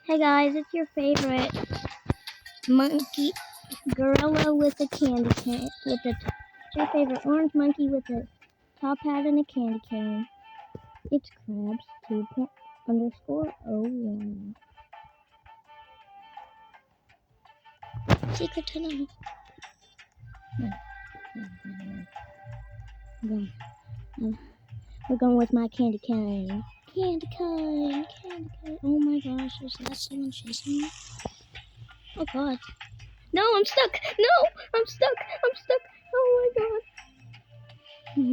Hey guys, it's your favorite monkey gorilla with a candy cane. It's your favorite orange monkey with a top hat and a candy cane. It's Krabs 2._01. Secret tunnel. We're going with my candy cane. Candy cane, candy cane. Oh my gosh, is that someone chasing me? Oh god. No, I'm stuck. No, I'm stuck. I'm stuck. Oh my god. No!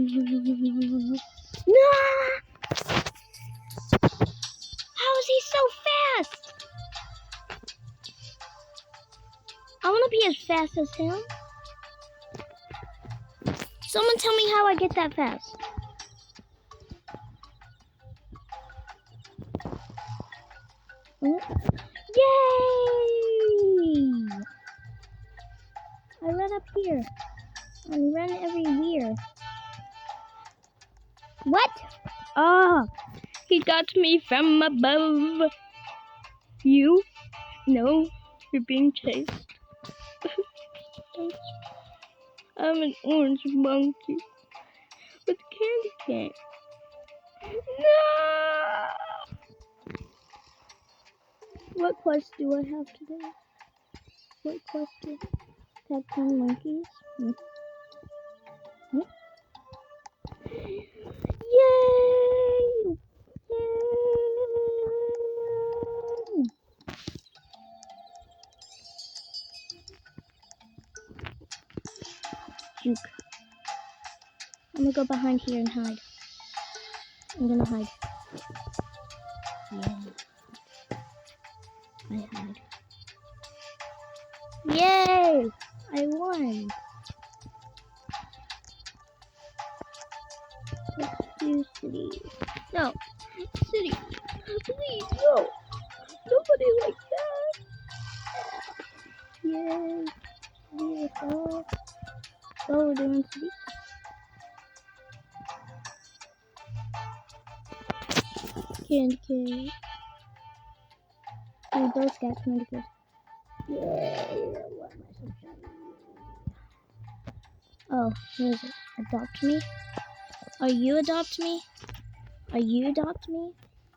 How is he so fast? I want to be as fast as him. Someone tell me how I get that fast. Yay! I run up here. I run everywhere. What? Oh, he got me from above. You? No, you're being chased. I'm an orange monkey with a candy cane. No! What quest do I have today? What quest do I have? 10 monkeys? Yay! Yay! Juke. I'm gonna go behind here and hide. I'm gonna hide. Yeah. I hide. Yay! I won. Let's do city. No. City. Please, no. Nobody like that. Yay. Beautiful. Oh, we're doing city. Candy cane. We both got candy cane. Yay. What am I so shiny? Oh, where is it? Adopt me? Are you adopt me? Are you adopt me?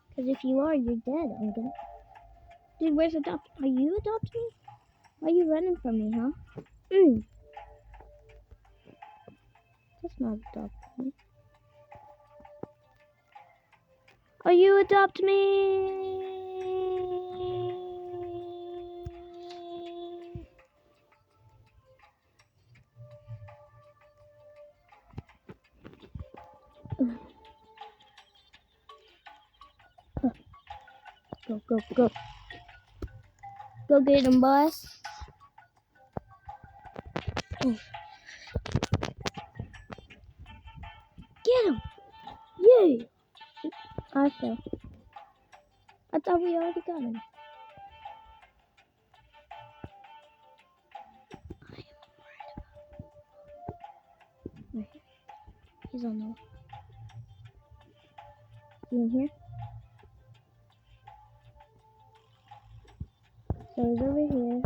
Because if you are, you're dead. I'm gonna... Dude, where's adopt? Are you adopt me? Why are you running from me, huh? That's not adopt me. Are you adopt me? Go, go, go. Go get him, boss. Oh. Get him! Yay! I fell. I thought we already got him. Right. He's on there. Is he in here? So he's over here.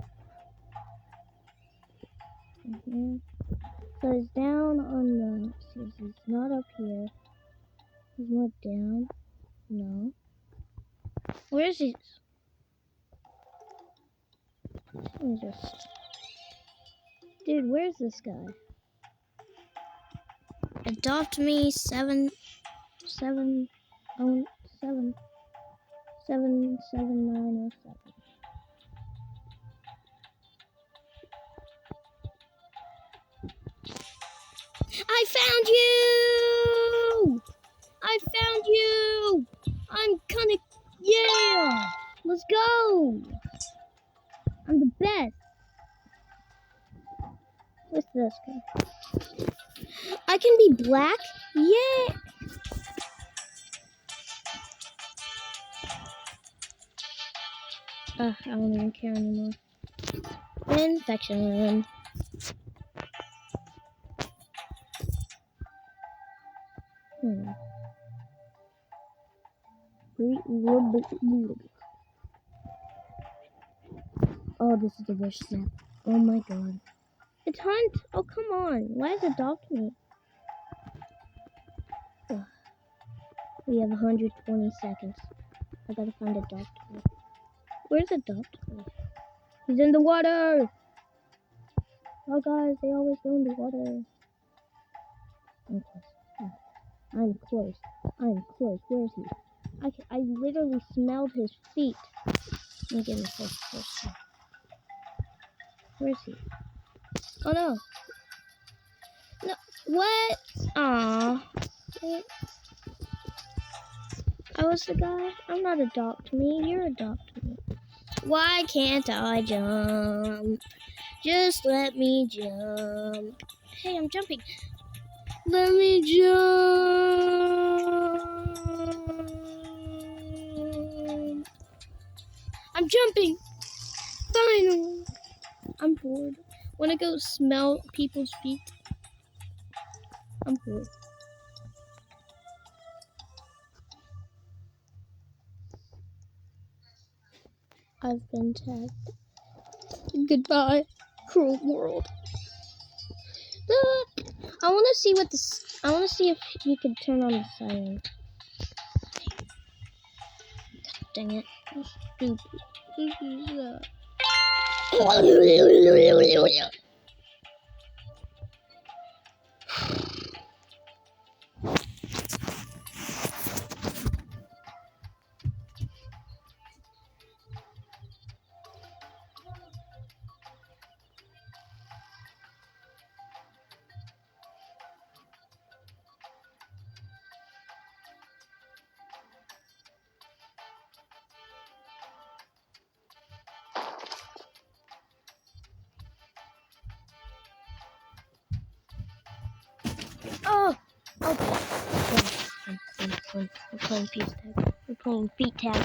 So he's down on the... He's not up here. He's not down. No. Where is he? Let me just... Dude, where's this guy? Adopt me 77907. I found you! I found you! I'm gonna... Yeah! Let's go! I'm the best. What's this guy? I can be black? Yeah! I don't even care anymore. Infection. Oh, this is the worst snap. Oh my god. It's Hunt! Oh, come on. Why is adopt me? Ugh. We have 120 seconds. I gotta find adopt me. Where's adopt me? He's in the water! Oh, guys, they always go in the water. I'm close. I'm close. Where is he? I literally smelled his feet. Let me get him first. Where is he? Oh no. No. What? Aww. I was the guy. I'm not adopt me. You're adopt me. Why can't I jump? Just let me jump. Hey, I'm jumping. Let me jump. I'm jumping. Finally. I'm bored. Wanna go smell people's feet? I'm bored. I've been tagged. Goodbye, cruel world. I wanna see what this. I wanna see if you can turn on the siren. Dang it. Stupid. This is Oh! I'm playing feet tag. We're playing feet tag.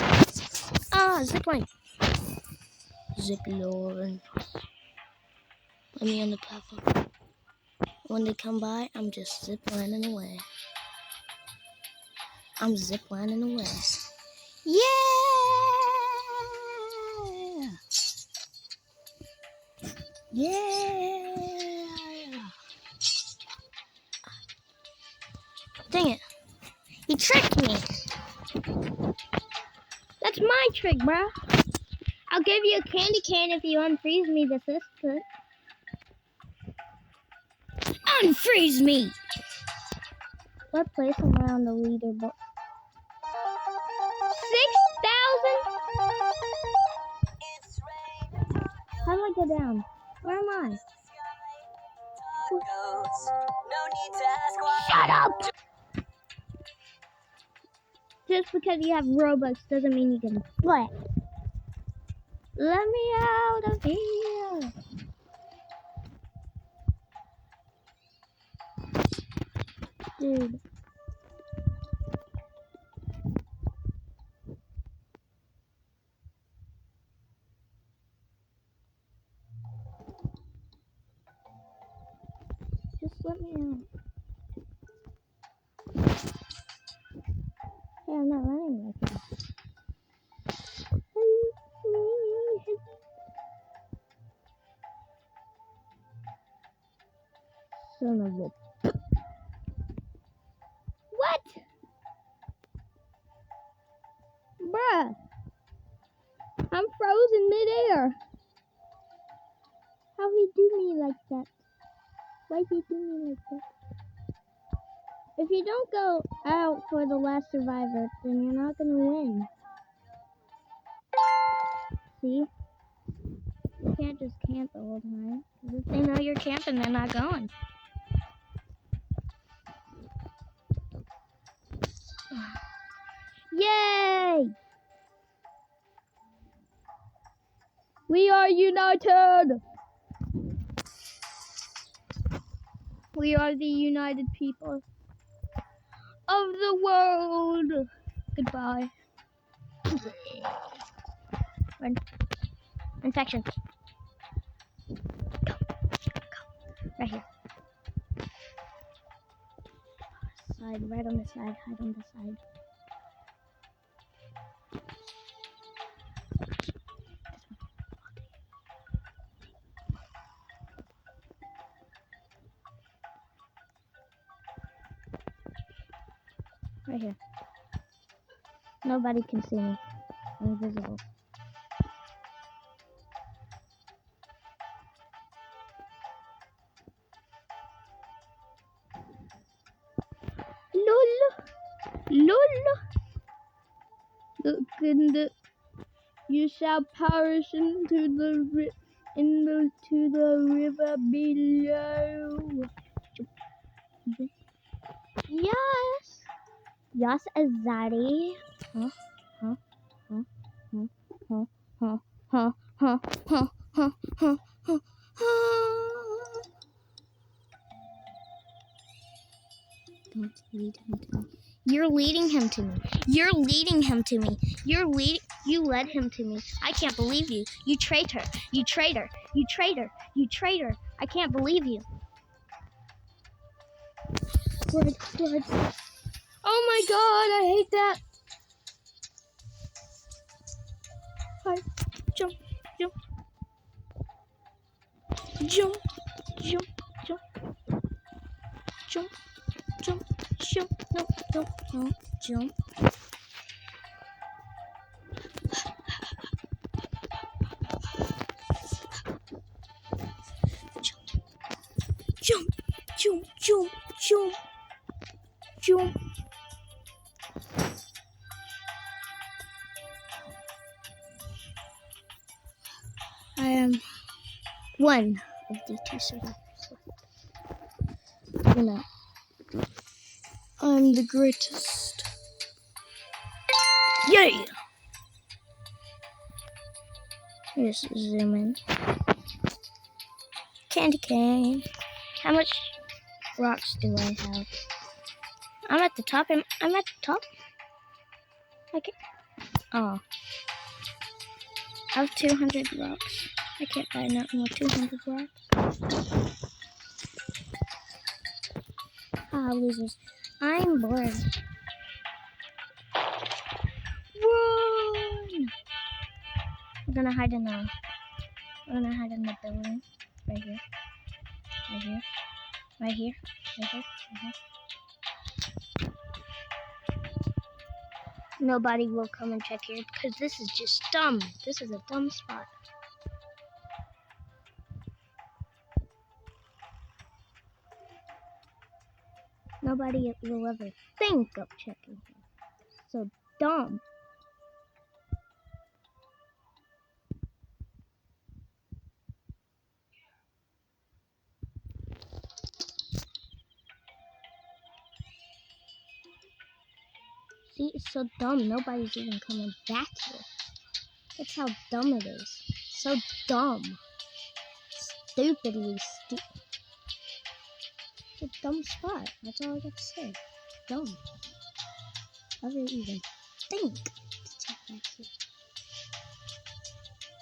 Ah, zipline. Zipline. Let me on the platform. When they come by, I'm just ziplining away. I'm ziplining away. Yeah! Yeah! Dang it. He tricked me. That's my trick, bruh. I'll give you a candy cane if you unfreeze me this instant. Unfreeze me! What place am I on the leaderboard? 6,000? How do I go down? Where am I? Shut up! Just because you have Robux doesn't mean you can play. Let me out of here. Dude. Just let me out. Hey, I'm not running like that. Son of a... What? Bruh. I'm frozen midair. How he do me like that? Why'd he do me like that? If you don't go out for the last survivor, then you're not gonna win. See? You can't just camp the whole time. If they know you're camping, they're not going. Yay! We are united! We are the united people of the world. Goodbye. Run. Infection. Go. Right here. side, right on the side, hide on the side. Right here. Nobody can see me. I'm invisible. LOL. Look in the. You shall perish into the river below. Yes. Yes, Azari. Huh? Huh? Huh? Huh? Huh? Huh? Huh? Huh? Huh? Huh? Huh? Huh? Huh? Don't lead him to me. You're leading him to me. You're leading him to me. You led him to me. I can't believe you. You traitor. You traitor. You traitor. You traitor. I can't believe you. Good. Oh my god, I hate that. Hi. Jump. Jump. Jump. Jump. Jump. Jump. Jump. Jump. No. No. No. Jump. Jump. Jump. Jump. Jump. Jump. I am one of the two survivors. You know, I'm the greatest. Yay! Here's zoom in. Candy cane. How much rocks do I have? I'm at the top. I'm at the top. Okay. Oh. I have 200 rocks. I can't buy nothing with 200 rocks. Ah, losers. I'm bored. Run! We're gonna hide in the building. Right here. Right here. Right here. Right here. Right here. Nobody will come and check here because this is just dumb. This is a dumb spot. Nobody will ever think of checking here. So dumb. See, it's so dumb. Nobody's even coming back here. That's how dumb it is. So dumb. Stupidly stupid. It's a dumb spot. That's all I got to say. Dumb. I didn't even think to check back here.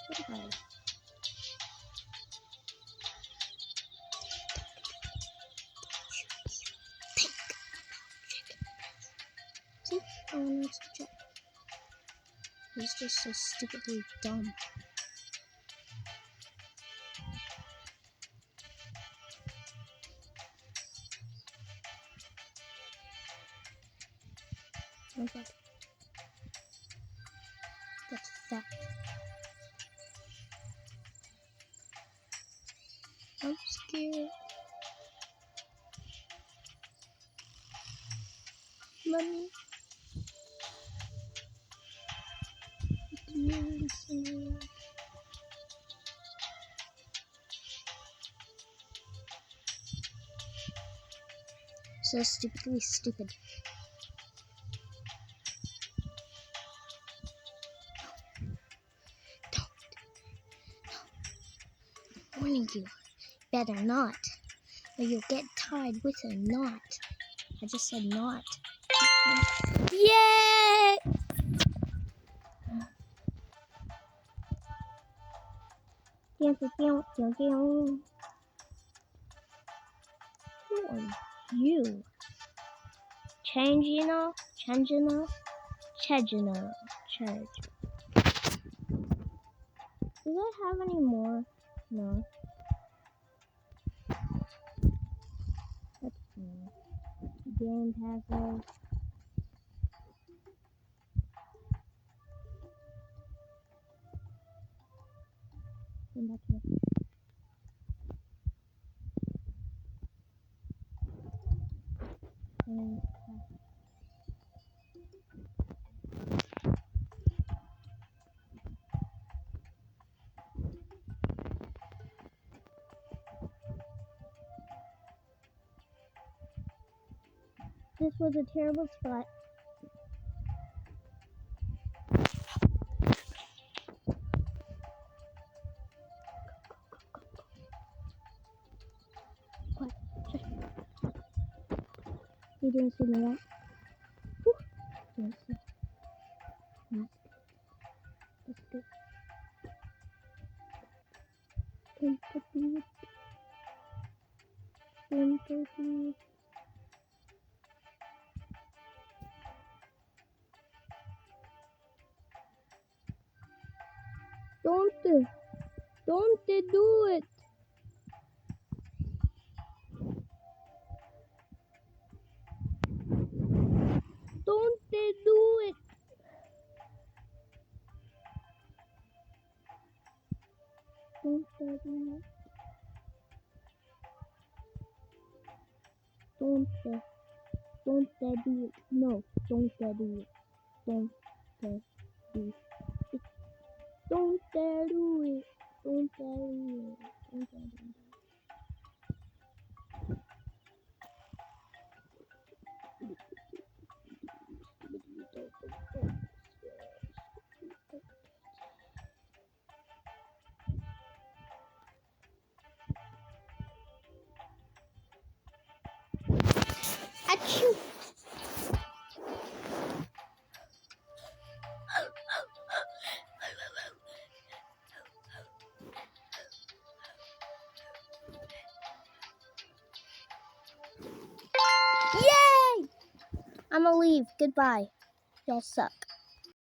What about it? See? No one wants to check. He's just so stupidly dumb. Oh god. That's a fact. I'm scared. Money. So stupidly stupid. Don't. I'm warning you. Better not. Or you'll get tied with a knot. I just said knot. Yay! Who are you? Changino? Changino? Chegino. Cheg. Do they have any more? No. Let's see. Game passes. Come back here. And this was a terrible spot. What? He didn't see me yet. Whew. Didn't see. Mask. That's good. Sympathy. Sympathy. Don't do it. Don't do it. Don't do it. Don't do it. No, don't do it. Don't do it. Don't do it. Don't do it. Don't do it. Achoo! Yay! I'm gonna leave. Goodbye. Y'all suck.